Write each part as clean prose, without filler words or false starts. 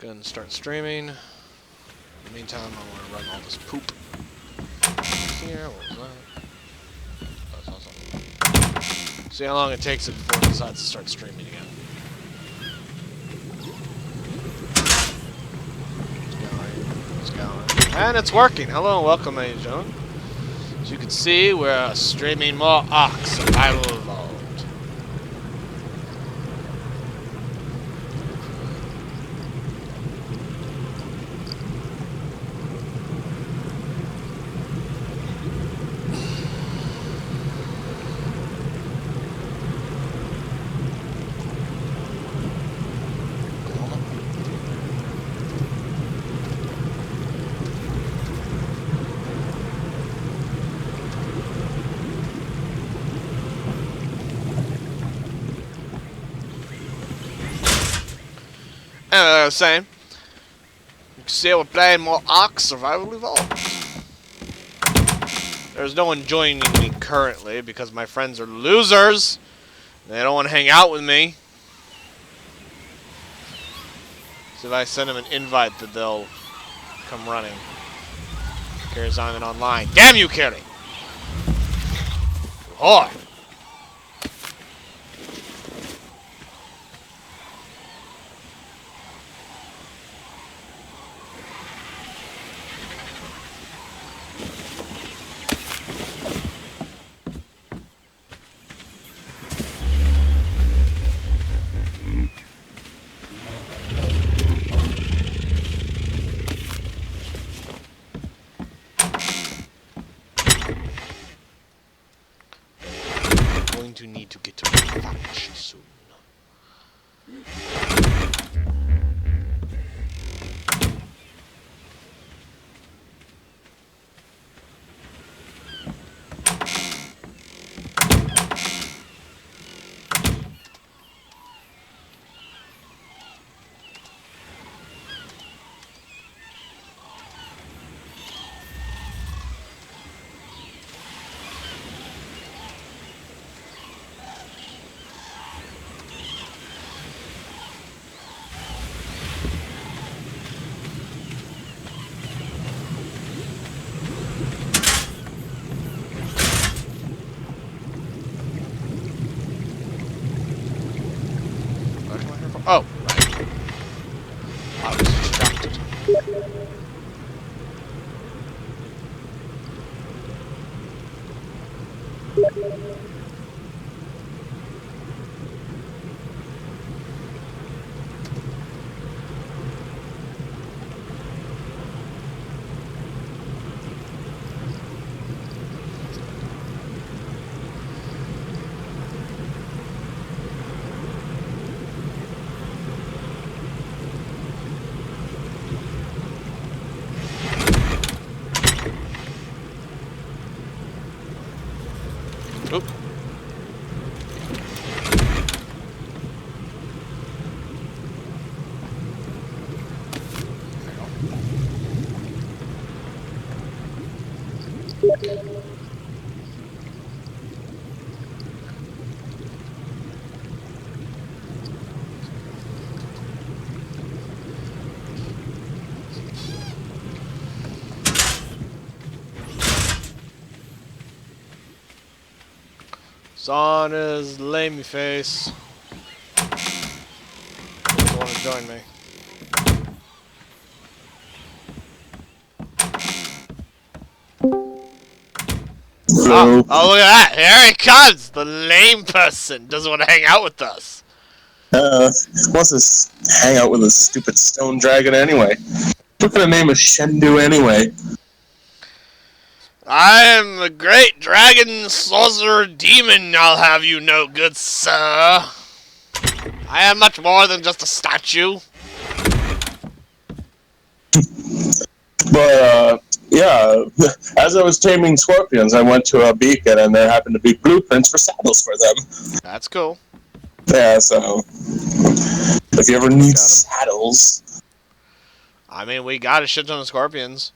Gonna start streaming. In the meantime, I want to run all this poop. Here, what was that? That's awesome. See how long it takes it before it decides to start streaming again. It's going. And it's working. Hello and welcome, ladies and gentlemen. As you can see, we're streaming more ARK Survival Evolved. Anyway, like I was saying, you can see we're playing more ARK Survival Evolved. There's no one joining me currently because my friends are losers. They don't want to hang out with me. So if I send them an invite, that they'll come running. Carrie's on and online. Damn you, Carrie! Whore! To need to get to refaction soon. Oh, right. I was distracted. Oop. Son is lamey face. Doesn't want to join me. Hello. Oh, look at that! Here he comes! The lame person doesn't want to hang out with us. Wants to hang out with a stupid stone dragon anyway. What kind of name is Shendu anyway? I am the great dragon sorcerer demon, I'll have you know, good sir. I am much more than just a statue. But, yeah, as I was taming scorpions, I went to a beacon and there happened to be blueprints for saddles for them. That's cool. Yeah, so if you ever need saddles. I mean, we got a shit ton of scorpions.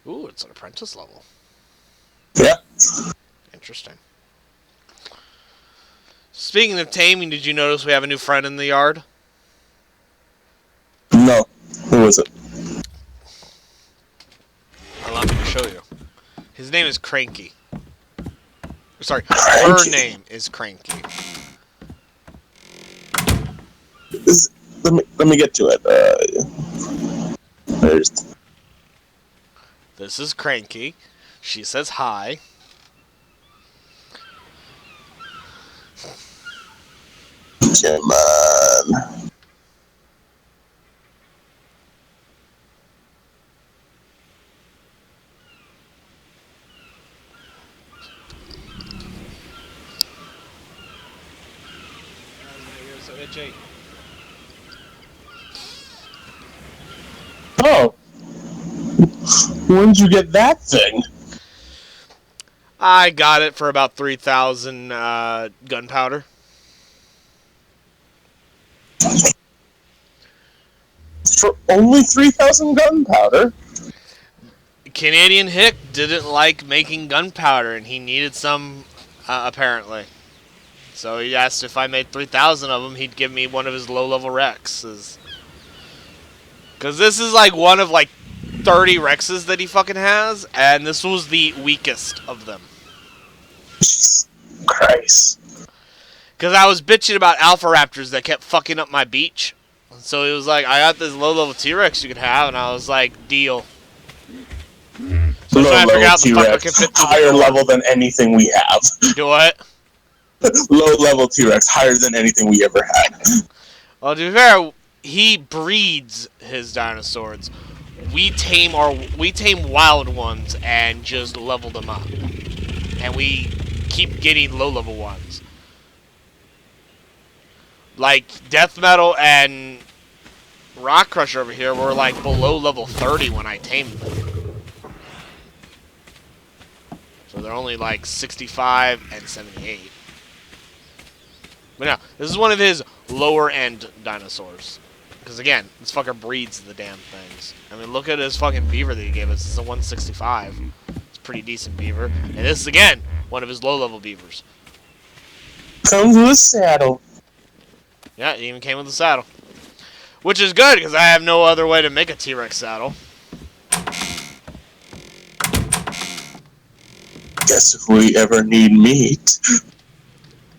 Ooh, it's an apprentice level. Yeah. Interesting. Speaking of taming, did you notice we have a new friend in the yard? No. Who Who is it? Allow me to show you. His name is Cranky. Sorry, her Cranky? name is Cranky. Let me get to it. There's... This is Cranky. She says hi. Come on. So itchy. Oh. When did you get that thing? I got it for about 3,000 gunpowder. For only 3,000 gunpowder? Canadian Hick didn't like making gunpowder, and he needed some, apparently. So he asked if I made 3,000 of them, he'd give me one of his low-level Rexes. Because this is like one of like 30 Rexes that he fucking has, and this was the weakest of them. Jesus Christ. Because I was bitching about Alpha Raptors that kept fucking up my beach. So he was like, I got this low-level T-Rex you could have, and I was like, deal. So Low trying to figure level out the fuck I can T-Rex, fit through the higher door. level than anything we have. Do what? Low level T-Rex, higher than anything we ever had. Well, to be fair, he breeds his dinosaurs. We tame wild ones and just level them up, and we keep getting low-level ones. Like Death Metal and Rock Crusher over here were like below level 30 when I tamed them. So they're only like 65 and 78. But no, this is one of his lower end dinosaurs. Because again, this fucker breeds the damn things. I mean, look at his fucking beaver that he gave us. It's a 165. It's a pretty decent beaver. And this is, again, one of his low level beavers. Comes with a saddle. Yeah, it even came with a saddle. Which is good, because I have no other way to make a T-Rex saddle. Guess if we ever need meat.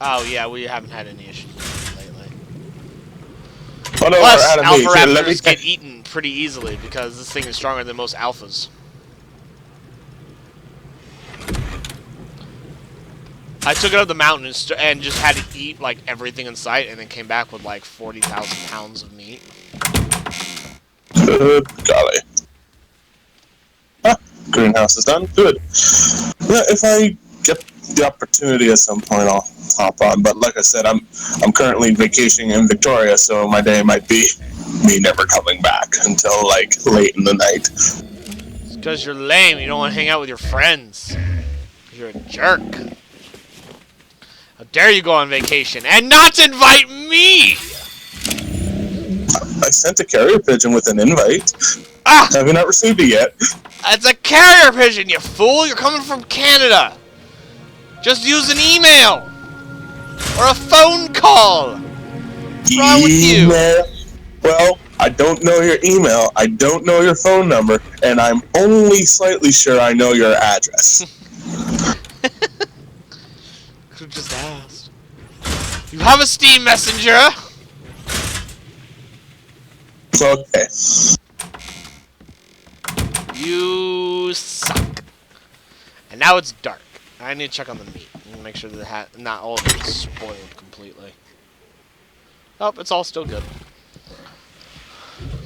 Oh, yeah, we haven't had any issues lately. Oh, no, Plus, we're out of Alpha meat. Here, let me Raptors get eaten pretty easily, because this thing is stronger than most Alphas. I took it up the mountain and just had to eat, like, everything in sight, and then came back with, like, 40,000 pounds of meat. Good golly. Ah, greenhouse is done. Good. Yeah, if I get the opportunity at some point, I'll hop on. But like I said, I'm currently vacationing in Victoria, so my day might be me never coming back until, like, late in the night. It's because you're lame. You don't want to hang out with your friends. You're a jerk. How dare you go on vacation and not invite me? I sent a carrier pigeon with an invite. Ah! Have you not received it yet? It's a carrier pigeon, you fool! You're coming from Canada! Just use an email! Or a phone call! What's wrong with you? Well, I don't know your email, I don't know your phone number, and I'm only slightly sure I know your address. Could've just asked. You have a Steam messenger? Okay. You suck. And now it's dark. I need to check on the meat. And make sure that not all of it is spoiled completely. Oh, it's all still good.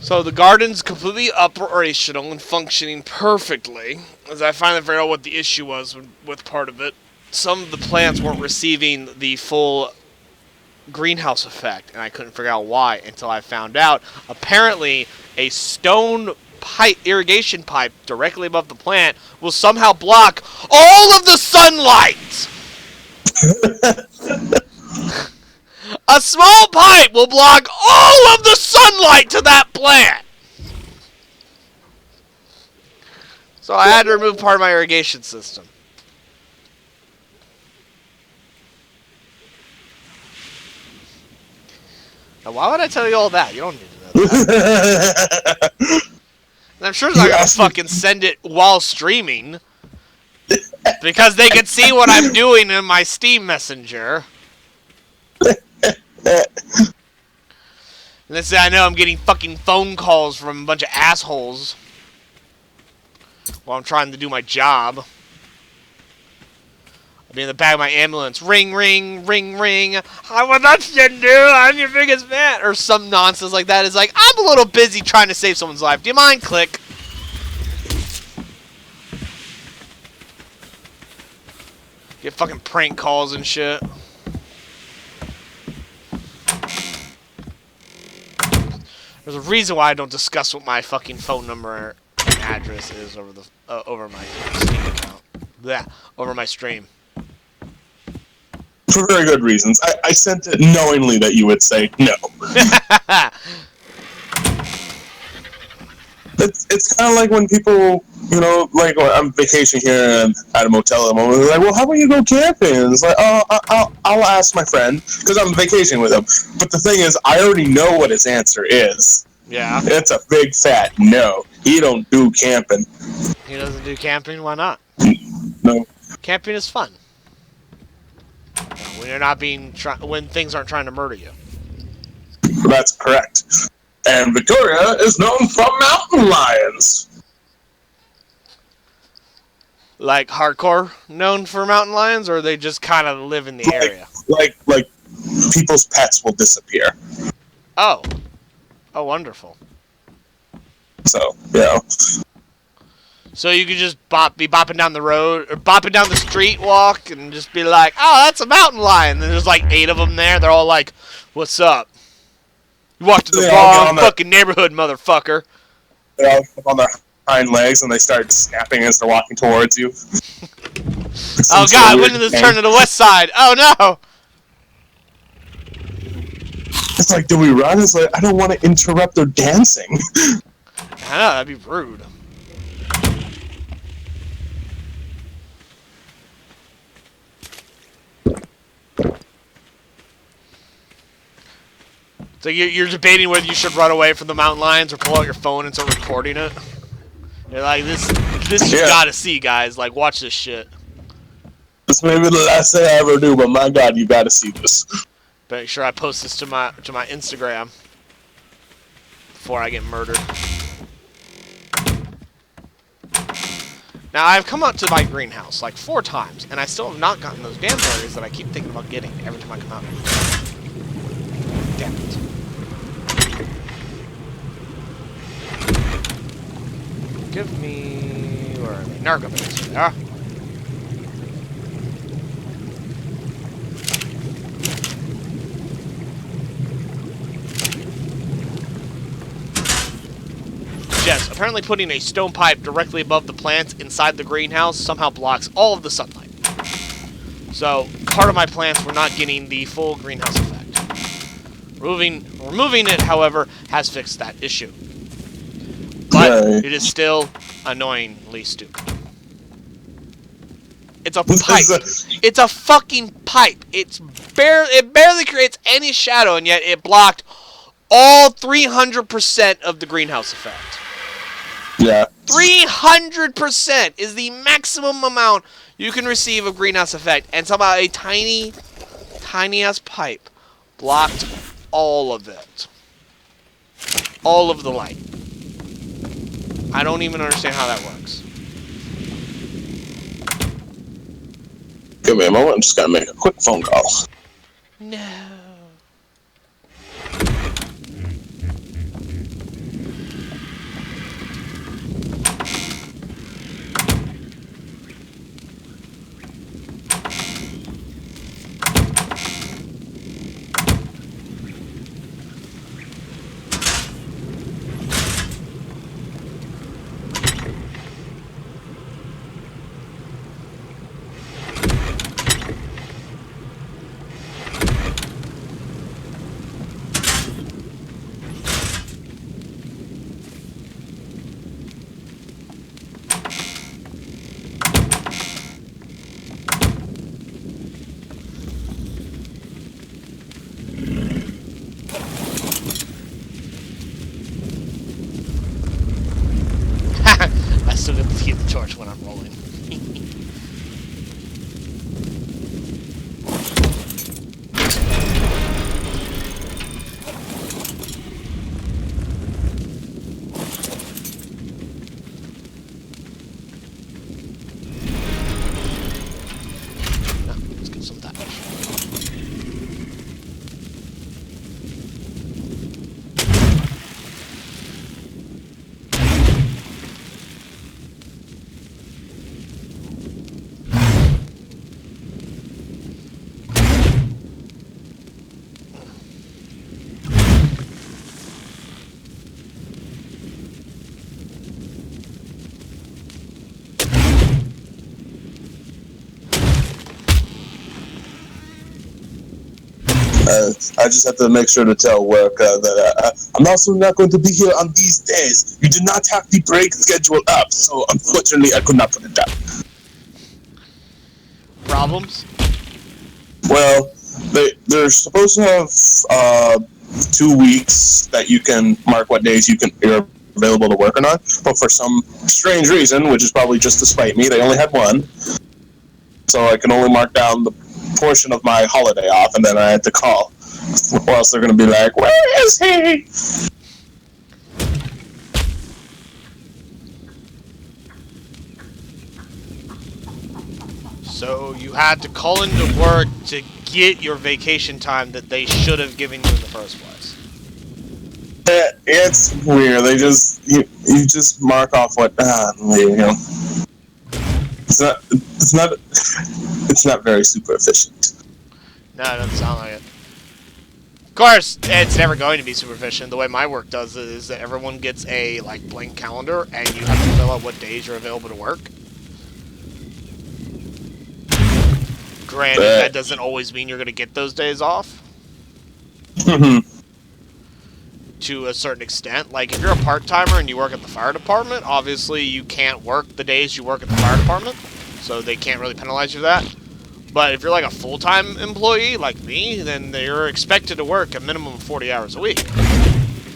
So the garden's completely operational and functioning perfectly. As I finally figured out what the issue was with part of it. Some of the plants weren't receiving the full greenhouse effect, and I couldn't figure out why until I found out. Apparently, a stone pipe, irrigation pipe directly above the plant will somehow block all of the sunlight. A small pipe will block all of the sunlight to that plant. So I had to remove part of my irrigation system. Now, why would I tell you all that? You don't need to know that. I'm sure they're not gonna fucking send it while streaming. Because they can see what I'm doing in my Steam Messenger. And they say I know I'm getting fucking phone calls from a bunch of assholes while I'm trying to do my job. I'll be in the back of my ambulance. Ring, ring, ring, ring. I was not Shendu. I'm your biggest fan. Or some nonsense like that. It's like, I'm a little busy trying to save someone's life. Do you mind? Click. Get fucking prank calls and shit. There's a reason why I don't discuss what my fucking phone number and address is over the over my Steam account. Yeah, over my stream. For very good reasons. I sent it knowingly that you would say no. It's kind of like when people, you know, like when I'm vacationing here at a motel at the moment, they're like, well, how about you go camping? And it's like, oh, I'll ask my friend, because I'm vacationing with him. But the thing is, I already know what his answer is. Yeah. It's a big fat no. He don't do camping. He doesn't do camping? Why not? No. Camping is fun. When you're not being when things aren't trying to murder you. That's correct. And Victoria is known for mountain lions. Like hardcore known for mountain lions, or they just kind of live in the area? Like people's pets will disappear. Oh. Oh, wonderful. So, yeah. So you could just be bopping down the road, or bopping down the street walk, and just be like, oh, that's a mountain lion. And there's like 8 of them there. They're all like, what's up? You walked to the wrong fucking neighborhood, motherfucker. They all up on their hind legs, and they start snapping as they're walking towards you. Oh, God, when did this turn to the west side? Oh, no. It's like, do we run? It's like, I don't want to interrupt their dancing. I know, that'd be rude. So you're debating whether you should run away from the mountain lions or pull out your phone and start recording it. You're like, this you gotta see, guys. Like, watch this shit. This may be the last thing I ever do, but my God, you gotta see this. Make sure I post this to my Instagram before I get murdered. Now, I've come out to my greenhouse like 4 times, and I still have not gotten those damn berries that I keep thinking about getting every time I come out. Damn it. Give me... where are they? Narco berries. There they are. Yes, apparently putting a stone pipe directly above the plants inside the greenhouse somehow blocks all of the sunlight. So, part of my plants were not getting the full greenhouse effect. Removing it, however, has fixed that issue. But it is still annoyingly stupid. It's a pipe. It's a fucking pipe. It barely creates any shadow, and yet it blocked all 300% of the greenhouse effect. Yeah. 300% is the maximum amount you can receive of greenhouse effect, and somehow a tiny ass pipe blocked all of it. All of the light. I don't even understand how that works. Give me a moment, I'm just gonna make a quick phone call. No. torch when I'm rolling. Let's get some of that. I just have to make sure to tell work that I'm also not going to be here on these days. You did not have the break schedule up, so unfortunately I could not put it down. Problems? Well, they're supposed to have 2 weeks that you can mark what days you're available to work or not, but for some strange reason, which is probably just to spite me, they only had one. So I can only mark down the portion of my holiday off, and then I had to call. Or else they're going to be like, where is he? So you had to call into work to get your vacation time that they should have given you in the first place. It's weird. They just you just mark off what there you go. It's not very super efficient. No, it doesn't sound like it. Of course, it's never going to be super efficient. The way my work does it is that everyone gets a blank calendar, and you have to fill out what days you're available to work. Granted, that doesn't always mean you're going to get those days off. To a certain extent. Like, if you're a part-timer and you work at the fire department, obviously you can't work the days you work at the fire department, so they can't really penalize you for that. But if you're like a full-time employee like me, then you're expected to work a minimum of 40 hours a week.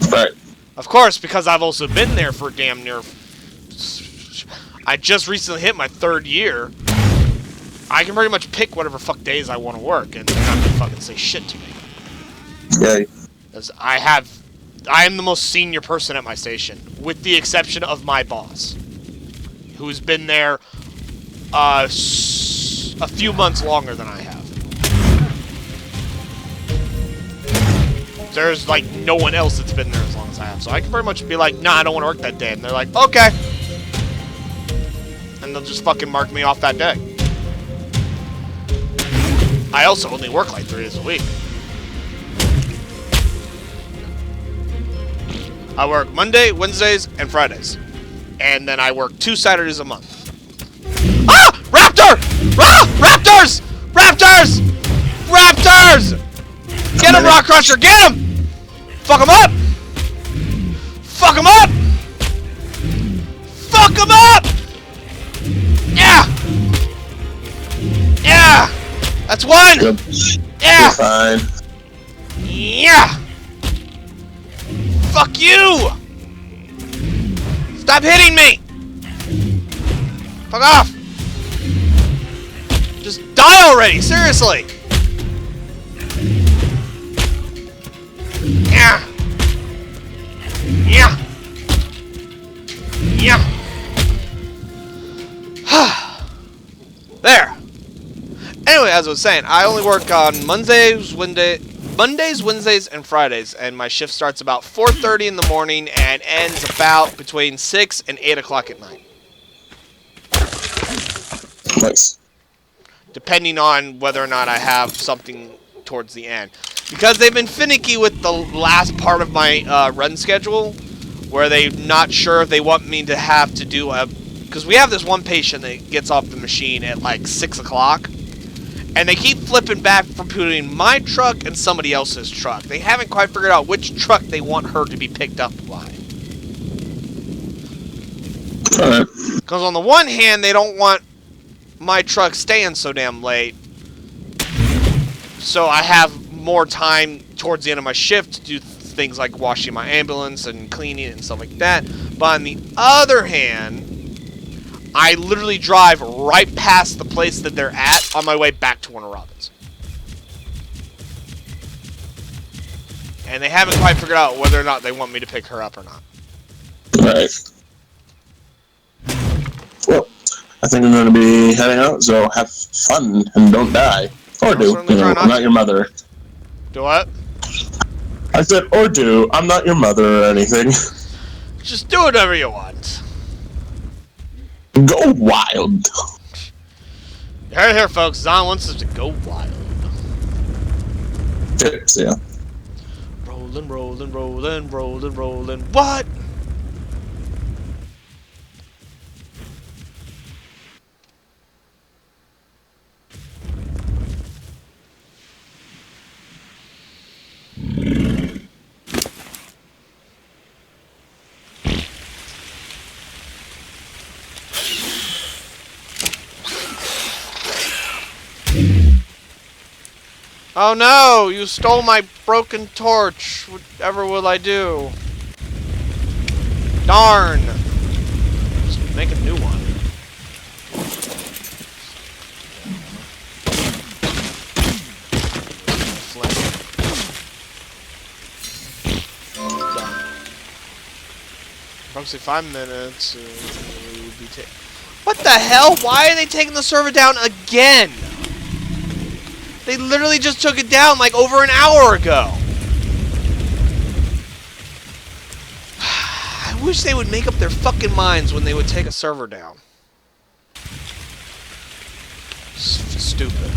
Right. Of course, because I've also been there for damn near... I just recently hit my 3rd year. I can pretty much pick whatever fuck days I want to work, and they're not gonna fucking say shit to me. Yeah. Because I am the most senior person at my station, with the exception of my boss, who's been there a few months longer than I have. There's no one else that's been there as long as I have, so I can pretty much be like, nah, I don't want to work that day, and they're like, okay. And they'll just fucking mark me off that day. I also only work 3 days a week. I work Monday, Wednesdays, and Fridays. And then I work 2 Saturdays a month. Ah! Raptor! Ah! Raptors! Raptors! Raptors! Get him, Rock Crusher! Get him! Fuck him up! Fuck him up! Fuck him up! Yeah! Yeah! That's 1! Good. Yeah! You're fine. Yeah! Fuck you! Stop hitting me! Fuck off! Just die already, seriously! Yeah! Yeah! Yeah! There! Anyway, as I was saying, I only work on Mondays, Wednesdays, and Fridays, and my shift starts about 4:30 in the morning and ends about between 6 and 8 o'clock at night. Nice. Depending on whether or not I have something towards the end. Because they've been finicky with the last part of my run schedule, where they're not sure if they want me to have to do a... Because we have this one patient that gets off the machine at 6 o'clock. And they keep flipping back from putting my truck and somebody else's truck. They haven't quite figured out which truck they want her to be picked up by. Because on the one hand, they don't want my truck staying so damn late. So I have more time towards the end of my shift to do things like washing my ambulance and cleaning and stuff like that. But on the other hand, I literally drive right past the place that they're at on my way back to Warner Robins. And they haven't quite figured out whether or not they want me to pick her up or not. Right. Well, I think I'm going to be heading out, so have fun and don't die. Or do. You know, I'm not your mother. Do what? I said, or do. I'm not your mother or anything. Just do whatever you want. Go wild. You heard it here, folks. Zon wants us to go wild. Yeah. Rolling, rolling, rolling, rolling, rolling. What? Oh no! You stole my broken torch. Whatever will I do? Darn! Just make a new one. Done. Approximately 5 minutes. What the hell? Why are they taking the server down again? They literally just took it down like over an hour ago. I wish they would make up their fucking minds when they would take a server down. Stupid.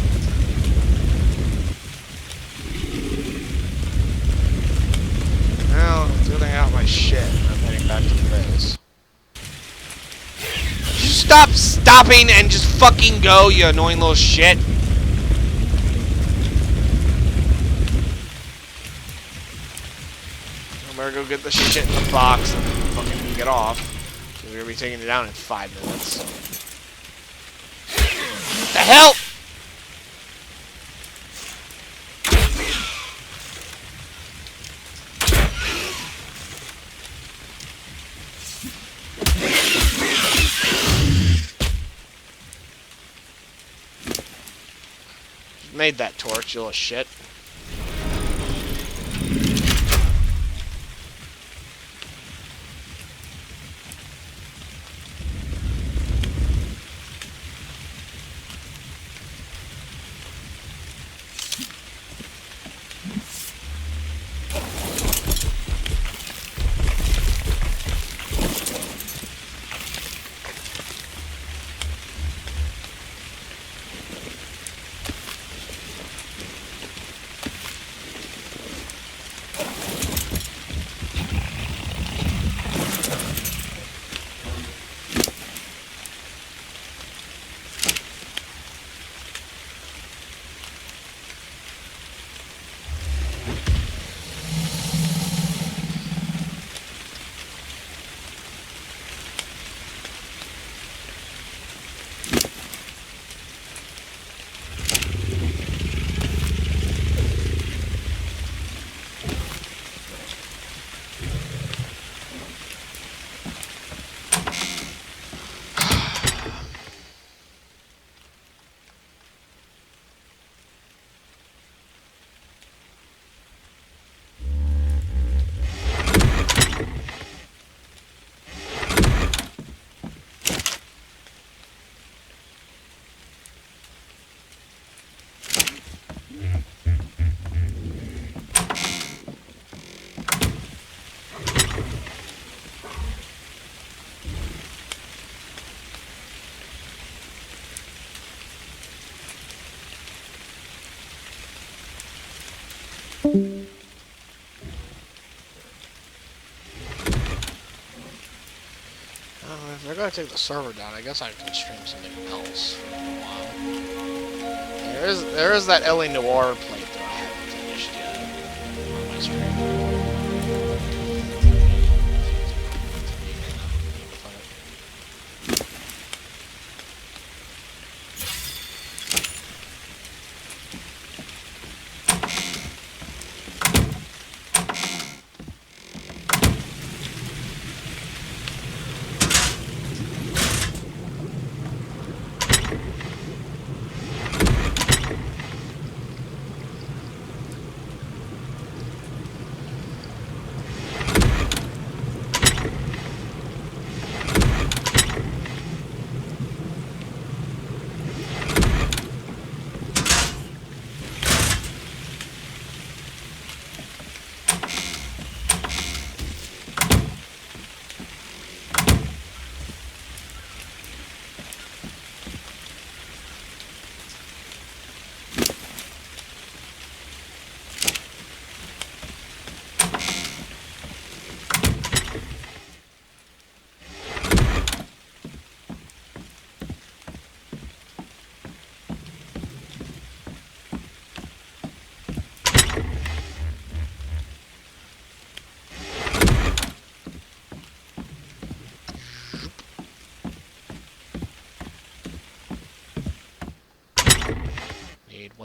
Well, it's getting out my shit. I'm heading back to the base. You stop stopping and just fucking go, you annoying little shit. Better go get the shit in the box and fucking get off. We're gonna be taking it down in 5 minutes. What the hell? Made that torch, you little shit. If they're gonna take the server down, I guess I can stream something else for a while. There is that Ellie Noir plate that I haven't finished yet on my stream.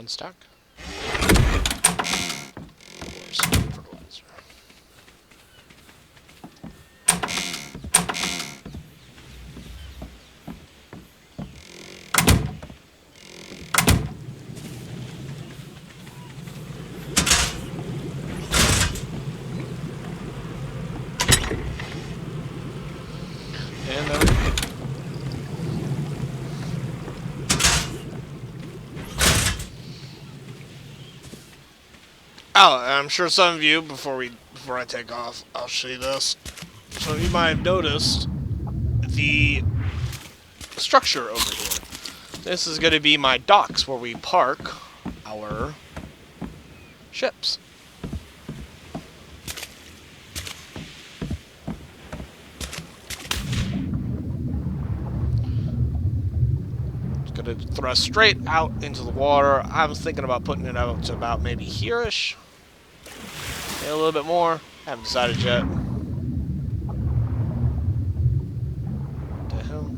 one stack. Fertilizer. And there we go. Oh, I'm sure some of you, before I take off, I'll show you this. So you might have noticed the structure over here. This is going to be my docks where we park our ships. It's going to thrust straight out into the water. I was thinking about putting it out to about maybe here-ish. Maybe a little bit more. Haven't decided yet. What the hell?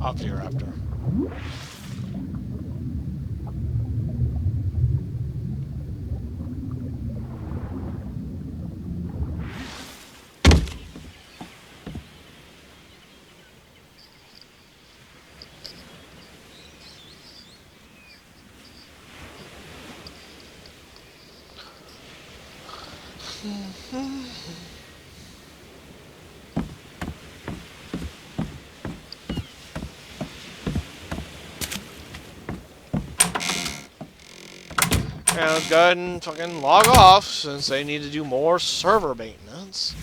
Off here after. Yeah, let's go ahead and fucking log off since they need to do more server maintenance.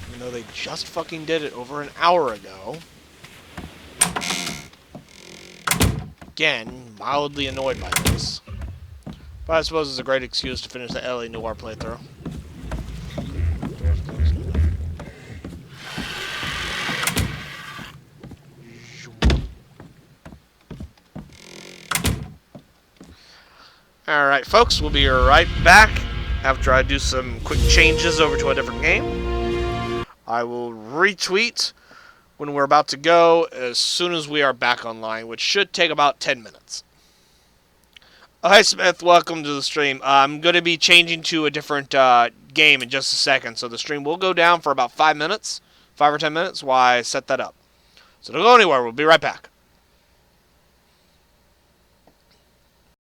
Even though they just fucking did it over an hour ago. Again, mildly annoyed by this. But I suppose it's a great excuse to finish the LA Noir playthrough. Alright, folks, we'll be right back after I do some quick changes over to a different game. I will retweet when we're about to go as soon as we are back online, which should take about 10 minutes. Oh, hi, Smith. Welcome to the stream. I'm going to be changing to a different game in just a second, so the stream will go down for about 5 minutes, 5 or 10 minutes, while I set that up. So don't go anywhere. We'll be right back.